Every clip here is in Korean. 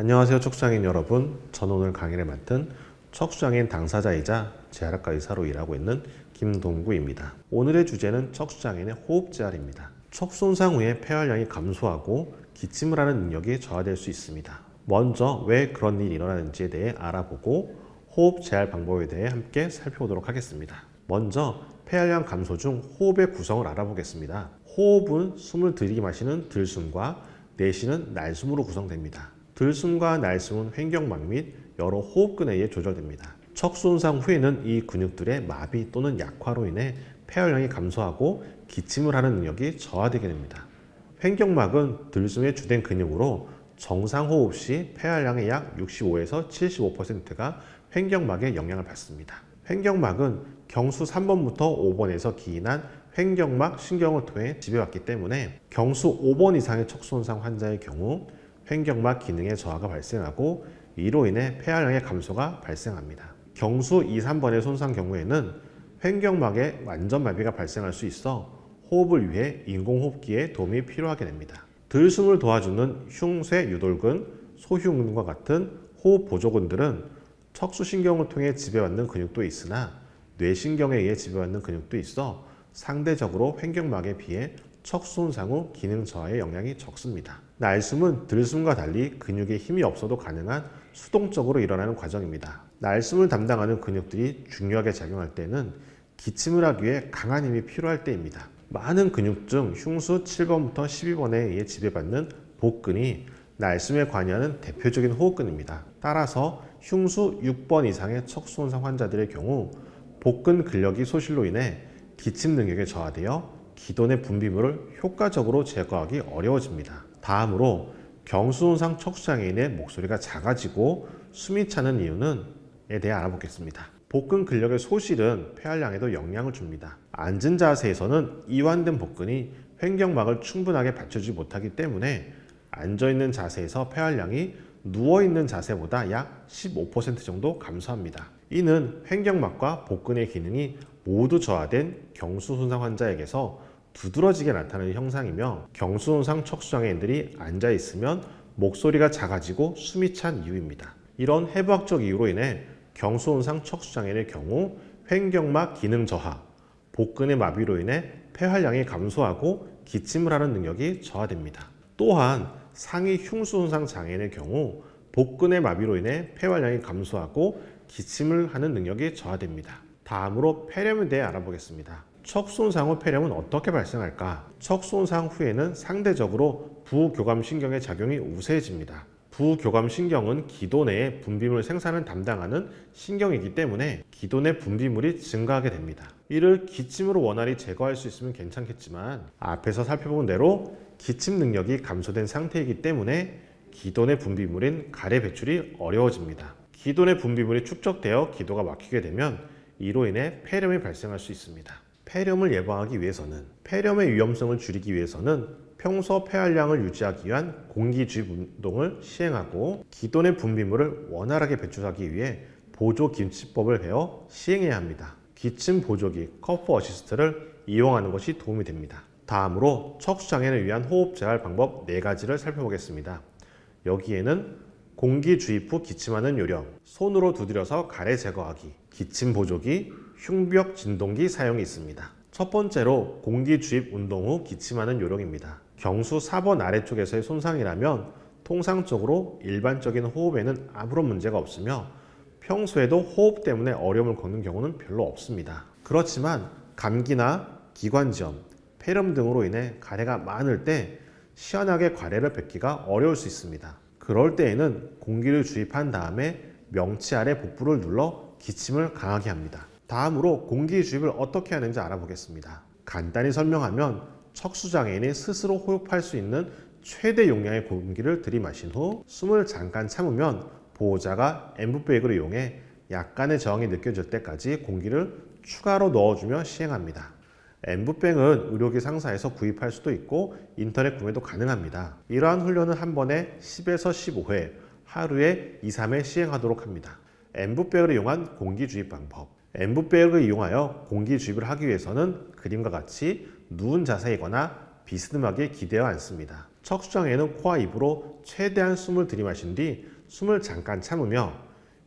안녕하세요, 척수장애인 여러분. 저는 오늘 강의를 맡은 척수장애인 당사자이자 재활학과 의사로 일하고 있는 김동구입니다. 오늘의 주제는 척수장애인의 호흡재활입니다. 척수손상 후에 폐활량이 감소하고 기침을 하는 능력이 저하될 수 있습니다. 먼저 왜 그런 일이 일어나는지에 대해 알아보고 호흡재활 방법에 대해 함께 살펴보도록 하겠습니다. 먼저 폐활량 감소 중 호흡의 구성을 알아보겠습니다. 호흡은 숨을 들이기 마시는 들숨과 내쉬는 날숨으로 구성됩니다. 들숨과 날숨은 횡격막 및 여러 호흡근에 의해 조절됩니다. 척수손상 후에는 이 근육들의 마비 또는 약화로 인해 폐활량이 감소하고 기침을 하는 능력이 저하되게 됩니다. 횡격막은 들숨의 주된 근육으로 정상 호흡 시 폐활량의 약 65에서 75%가 횡격막의 영향을 받습니다. 횡격막은 경수 3번부터 5번에서 기인한 횡격막 신경을 통해 지배받기 때문에 경수 5번 이상의 척수손상 환자의 경우 횡격막 기능의 저하가 발생하고 이로 인해 폐활량의 감소가 발생합니다. 경수 2, 3번의 손상 경우에는 횡격막에 완전 마비가 발생할 수 있어 호흡을 위해 인공호흡기의 도움이 필요하게 됩니다. 들숨을 도와주는 흉쇄 유돌근, 소흉근과 같은 호흡 보조근들은 척수신경을 통해 지배받는 근육도 있으나 뇌신경에 의해 지배받는 근육도 있어 상대적으로 횡격막에 비해 척수손상 후 기능 저하의 영향이 적습니다. 날숨은 들숨과 달리 근육에 힘이 없어도 가능한 수동적으로 일어나는 과정입니다. 날숨을 담당하는 근육들이 중요하게 작용할 때는 기침을 하기 위해 강한 힘이 필요할 때입니다. 많은 근육 중 흉수 7번부터 12번에 의해 지배받는 복근이 날숨에 관여하는 대표적인 호흡근입니다. 따라서 흉수 6번 이상의 척수손상 환자들의 경우 복근 근력이 소실로 인해 기침 능력이 저하되어 기존의 분비물을 효과적으로 제거하기 어려워집니다. 다음으로 경수손상 척수장애인의 목소리가 작아지고 숨이 차는 이유에 대해 알아보겠습니다. 복근 근력의 소실은 폐활량에도 영향을 줍니다. 앉은 자세에서는 이완된 복근이 횡격막을 충분하게 받쳐주지 못하기 때문에 앉아있는 자세에서 폐활량이 누워있는 자세보다 약 15% 정도 감소합니다. 이는 횡격막과 복근의 기능이 모두 저하된 경수손상 환자에게서 두드러지게 나타나는 현상이며 경수손상 척수장애인들이 앉아있으면 목소리가 작아지고 숨이 찬 이유입니다. 이런 해부학적 이유로 인해 경수손상 척수장애인의 경우 횡격막 기능 저하, 복근의 마비로 인해 폐활량이 감소하고 기침을 하는 능력이 저하됩니다. 또한 상위 흉수손상 장애인의 경우 복근의 마비로 인해 폐활량이 감소하고 기침을 하는 능력이 저하됩니다. 다음으로 폐렴에 대해 알아보겠습니다. 척수손상 후 폐렴은 어떻게 발생할까? 척수손상 후에는 상대적으로 부교감신경의 작용이 우세해집니다. 부교감신경은 기도 내에 분비물 생산을 담당하는 신경이기 때문에 기도 내 분비물이 증가하게 됩니다. 이를 기침으로 원활히 제거할 수 있으면 괜찮겠지만 앞에서 살펴본 대로 기침 능력이 감소된 상태이기 때문에 기도 내 분비물인 가래 배출이 어려워집니다. 기도 내 분비물이 축적되어 기도가 막히게 되면 이로 인해 폐렴이 발생할 수 있습니다. 폐렴을 예방하기 위해서는 폐렴의 위험성을 줄이기 위해서는 평소 폐활량을 유지하기 위한 공기주입 운동을 시행하고 기도 내 분비물을 원활하게 배출하기 위해 보조기침법을 배워 시행해야 합니다. 기침 보조기 커프 어시스트를 이용하는 것이 도움이 됩니다. 다음으로 척수장애인을 위한 호흡재활 방법 4가지를 살펴보겠습니다. 여기에는 공기 주입 후 기침하는 요령, 손으로 두드려서 가래 제거하기, 기침 보조기, 흉벽 진동기 사용이 있습니다. 첫 번째로 공기 주입 운동 후 기침하는 요령입니다. 경수 4번 아래쪽에서의 손상이라면 통상적으로 일반적인 호흡에는 아무런 문제가 없으며 평소에도 호흡 때문에 어려움을 겪는 경우는 별로 없습니다. 그렇지만 감기나 기관지염, 폐렴 등으로 인해 가래가 많을 때 시원하게 가래를 뱉기가 어려울 수 있습니다. 그럴 때에는 공기를 주입한 다음에 명치 아래 복부를 눌러 기침을 강하게 합니다. 다음으로 공기 주입을 어떻게 하는지 알아보겠습니다. 간단히 설명하면 척수장애인이 스스로 호흡할 수 있는 최대 용량의 공기를 들이마신 후 숨을 잠깐 참으면 보호자가 엠브백을 이용해 약간의 저항이 느껴질 때까지 공기를 추가로 넣어주며 시행합니다. 엠브백은 의료기 상사에서 구입할 수도 있고 인터넷 구매도 가능합니다. 이러한 훈련은 한 번에 10에서 15회, 하루에 2, 3회 시행하도록 합니다. 엠브백을 이용한 공기 주입 방법. 엠브백을 이용하여 공기 주입을 하기 위해서는 그림과 같이 누운 자세이거나 비스듬하게 기대어 앉습니다. 척수장애는 코와 입으로 최대한 숨을 들이마신 뒤 숨을 잠깐 참으며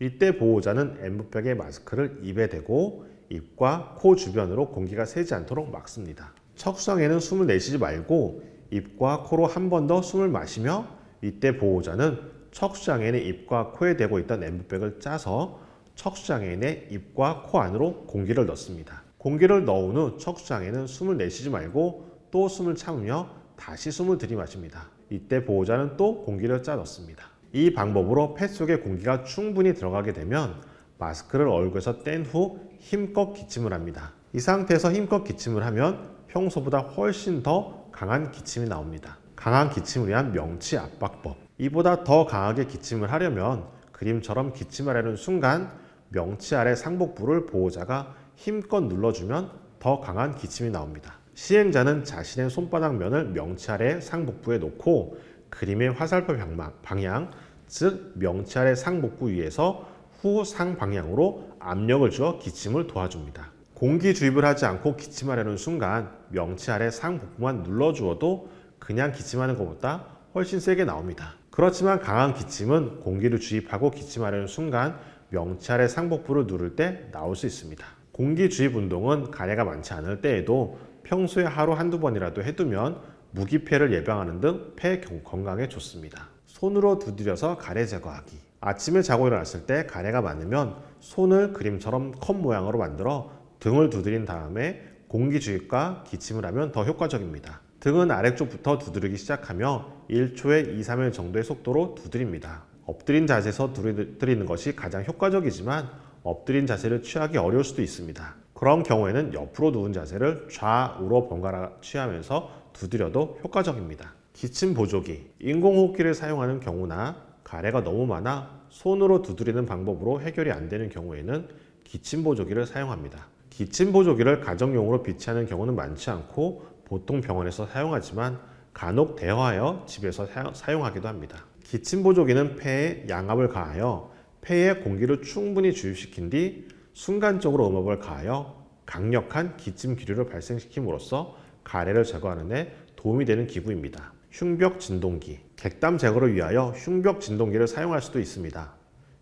이때 보호자는 N부백의 마스크를 입에 대고 입과 코 주변으로 공기가 새지 않도록 막습니다. 척수장애는 숨을 내쉬지 말고 입과 코로 한 번 더 숨을 마시며 이때 보호자는 척수장애인의 입과 코에 대고 있던 N부백을 짜서 척수장애인의 입과 코 안으로 공기를 넣습니다. 공기를 넣은 후 척수장애인은 숨을 내쉬지 말고 또 숨을 참으며 다시 숨을 들이마십니다. 이때 보호자는 또 공기를 짜 넣습니다. 이 방법으로 폐 속에 공기가 충분히 들어가게 되면 마스크를 얼굴에서 뗀 후 힘껏 기침을 합니다. 이 상태에서 힘껏 기침을 하면 평소보다 훨씬 더 강한 기침이 나옵니다. 강한 기침을 위한 명치 압박법. 이보다 더 강하게 기침을 하려면 그림처럼 기침하려는 순간 명치 아래 상복부를 보호자가 힘껏 눌러주면 더 강한 기침이 나옵니다. 시행자는 자신의 손바닥 면을 명치 아래 상복부에 놓고 그림의 화살표 방향, 즉 명치 아래 상복부 위에서 후상 방향으로 압력을 주어 기침을 도와줍니다. 공기 주입을 하지 않고 기침하려는 순간 명치 아래 상복부만 눌러주어도 그냥 기침하는 것보다 훨씬 세게 나옵니다. 그렇지만 강한 기침은 공기를 주입하고 기침하려는 순간 명치 아래 상복부를 누를 때 나올 수 있습니다. 공기 주입 운동은 가래가 많지 않을 때에도 평소에 하루 한두 번이라도 해두면 무기폐를 예방하는 등 폐 건강에 좋습니다. 손으로 두드려서 가래 제거하기. 아침에 자고 일어났을 때 가래가 많으면 손을 그림처럼 컵 모양으로 만들어 등을 두드린 다음에 공기 주입과 기침을 하면 더 효과적입니다. 등은 아래쪽부터 두드리기 시작하며 1초에 2, 3회 정도의 속도로 두드립니다. 엎드린 자세에서 두드리는 것이 가장 효과적이지만 엎드린 자세를 취하기 어려울 수도 있습니다. 그런 경우에는 옆으로 누운 자세를 좌우로 번갈아 취하면서 두드려도 효과적입니다. 기침 보조기, 인공호흡기를 사용하는 경우나 가래가 너무 많아 손으로 두드리는 방법으로 해결이 안 되는 경우에는 기침 보조기를 사용합니다. 기침 보조기를 가정용으로 비치하는 경우는 많지 않고 보통 병원에서 사용하지만 간혹 대여하여 집에서 사용하기도 합니다. 기침 보조기는 폐에 양압을 가하여 폐에 공기를 충분히 주입시킨 뒤 순간적으로 음압을 가하여 강력한 기침 기류를 발생시킴으로써 가래를 제거하는 데 도움이 되는 기구입니다. 흉벽 진동기, 객담 제거를 위하여 흉벽 진동기를 사용할 수도 있습니다.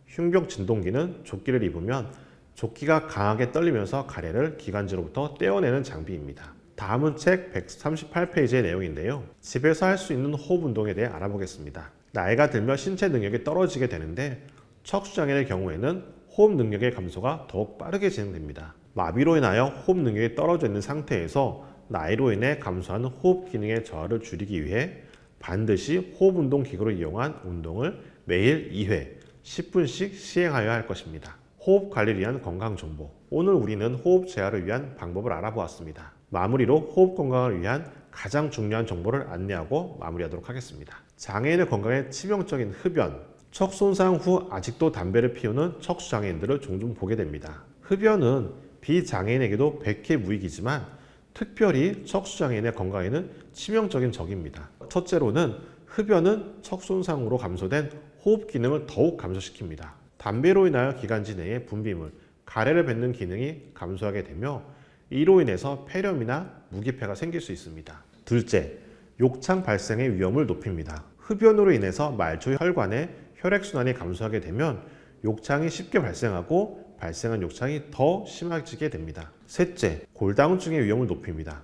흉벽 진동기는 조끼를 입으면 조끼가 강하게 떨리면서 가래를 기관지로부터 떼어내는 장비입니다. 다음은 책 138페이지의 내용인데요. 집에서 할 수 있는 호흡 운동에 대해 알아보겠습니다. 나이가 들며 신체 능력이 떨어지게 되는데 척수장애의 경우에는 호흡 능력의 감소가 더욱 빠르게 진행됩니다. 마비로 인하여 호흡 능력이 떨어져 있는 상태에서 나이로 인해 감소하는 호흡 기능의 저하를 줄이기 위해 반드시 호흡 운동 기구를 이용한 운동을 매일 2회 10분씩 시행하여야 할 것입니다. 호흡 관리를 위한 건강 정보. 오늘 우리는 호흡 재활을 위한 방법을 알아보았습니다. 마무리로 호흡 건강을 위한 가장 중요한 정보를 안내하고 마무리하도록 하겠습니다. 장애인의 건강에 치명적인 흡연. 척 손상 후 아직도 담배를 피우는 척수장애인들을 종종 보게 됩니다. 흡연은 비장애인에게도 백해무익이지만 특별히 척수장애인의 건강에는 치명적인 적입니다. 첫째로는 흡연은 척 손상으로 감소된 호흡 기능을 더욱 감소시킵니다. 담배로 인하여 기관지 내의 분비물, 가래를 뱉는 기능이 감소하게 되며 이로 인해서 폐렴이나 무기폐가 생길 수 있습니다. 둘째, 욕창 발생의 위험을 높입니다. 흡연으로 인해서 말초 혈관의 혈액순환이 감소하게 되면 욕창이 쉽게 발생하고 발생한 욕창이 더 심해지게 됩니다. 셋째, 골다공증의 위험을 높입니다.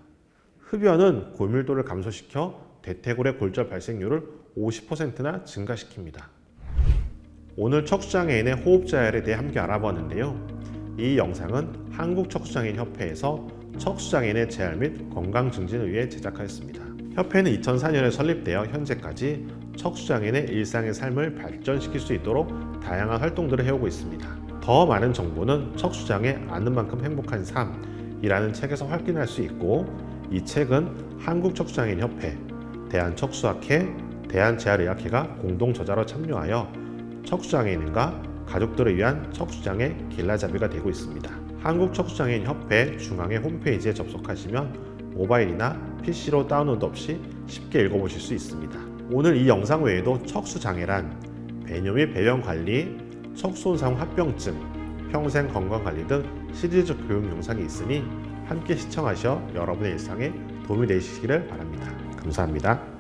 흡연은 골밀도를 감소시켜 대퇴골의 골절 발생률을 50%나 증가시킵니다. 오늘 척수장애인의 호흡 재활에 대해 함께 알아보았는데요. 이 영상은 한국척수장애인협회에서 척수장애인의 재활 및 건강 증진을 위해 제작하였습니다. 협회는 2004년에 설립되어 현재까지 척수장애인의 일상의 삶을 발전시킬 수 있도록 다양한 활동들을 해오고 있습니다. 더 많은 정보는 척수장애 아는 만큼 행복한 삶이라는 책에서 확인할 수 있고 이 책은 한국척수장애인협회, 대한척수학회, 대한재활의학회가 공동 저자로 참여하여 척수장애인과 가족들을 위한 척수장애 길라잡이가 되고 있습니다. 한국척수장애인협회 중앙회 홈페이지에 접속하시면 모바일이나 PC로 다운로드 없이 쉽게 읽어보실 수 있습니다. 오늘 이 영상 외에도 척수장애란 배뇨 및 배변 관리, 척수손상 합병증, 평생 건강관리 등 시리즈 교육 영상이 있으니 함께 시청하셔 여러분의 일상에 도움이 되시기를 바랍니다. 감사합니다.